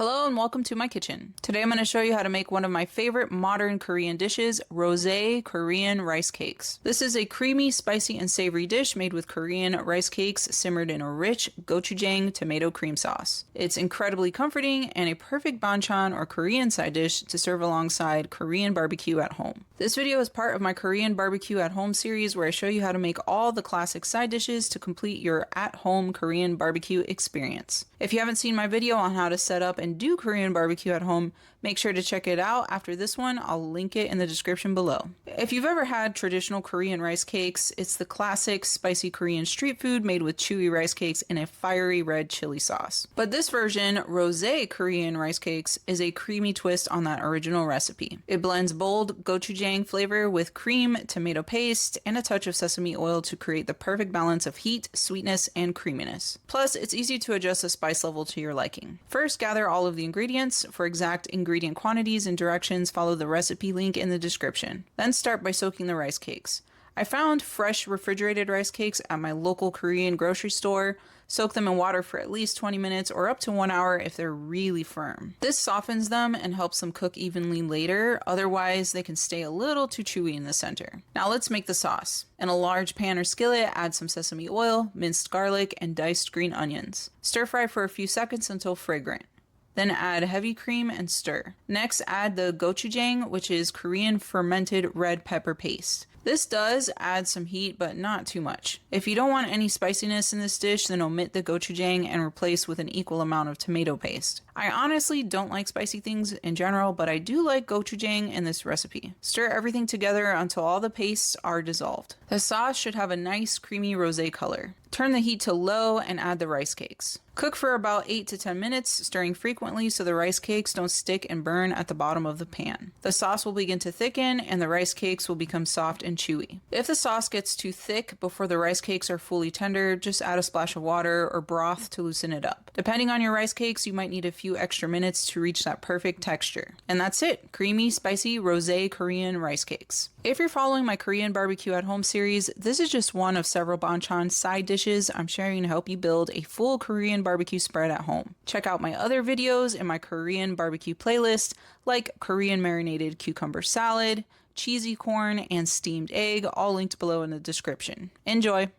Hello and welcome to my kitchen. Today I'm going to show you how to make one of my favorite modern Korean dishes, rosé Korean rice cakes. This is a creamy, spicy, and savory dish made with Korean rice cakes simmered in a rich gochujang tomato cream sauce. It's incredibly comforting and a perfect banchan or Korean side dish to serve alongside Korean barbecue at home. This video is part of my Korean barbecue at home series where I show you how to make all the classic side dishes to complete your at-home Korean barbecue experience. If you haven't seen my video on how to set up and do Korean barbecue at home, make sure to check it out after this one. I'll link it in the description below. If you've ever had traditional Korean rice cakes, it's the classic spicy Korean street food made with chewy rice cakes in a fiery red chili sauce. But this version, rosé Korean rice cakes, is a creamy twist on that original recipe. It blends bold gochujang flavor with cream, tomato paste, and a touch of sesame oil to create the perfect balance of heat, sweetness, and creaminess. Plus, it's easy to adjust the spice level to your liking. First, gather all of the ingredients. For exact ingredient quantities and directions, follow the recipe link in the description. Then start by soaking the rice cakes. I found fresh refrigerated rice cakes at my local Korean grocery store. Soak them in water for at least 20 minutes or up to 1 hour if they're really firm. This softens them and helps them cook evenly later, otherwise they can stay a little too chewy in the center. Now let's make the sauce. In a large pan or skillet, add some sesame oil, minced garlic, and diced green onions. Stir fry for a few seconds until fragrant. Then add heavy cream and stir. Next, add the gochujang, which is Korean fermented red pepper paste. This does add some heat, but not too much. If you don't want any spiciness in this dish, then omit the gochujang and replace with an equal amount of tomato paste. I honestly don't like spicy things in general, but I do like gochujang in this recipe. Stir everything together until all the pastes are dissolved. The sauce should have a nice creamy rosé color. Turn the heat to low and add the rice cakes. Cook for about 8 to 10 minutes, stirring frequently so the rice cakes don't stick and burn at the bottom of the pan. The sauce will begin to thicken and the rice cakes will become soft and chewy. If the sauce gets too thick before the rice cakes are fully tender, just add a splash of water or broth to loosen it up. Depending on your rice cakes, you might need a few extra minutes to reach that perfect texture. And that's it, creamy, spicy, rosé Korean rice cakes. If you're following my Korean barbecue at home series, this is just one of several banchan side dishes I'm sharing to help you build a full Korean barbecue spread at home. Check out my other videos in my Korean barbecue playlist, like Korean marinated cucumber salad, cheesy corn, and steamed egg, all linked below in the description. Enjoy!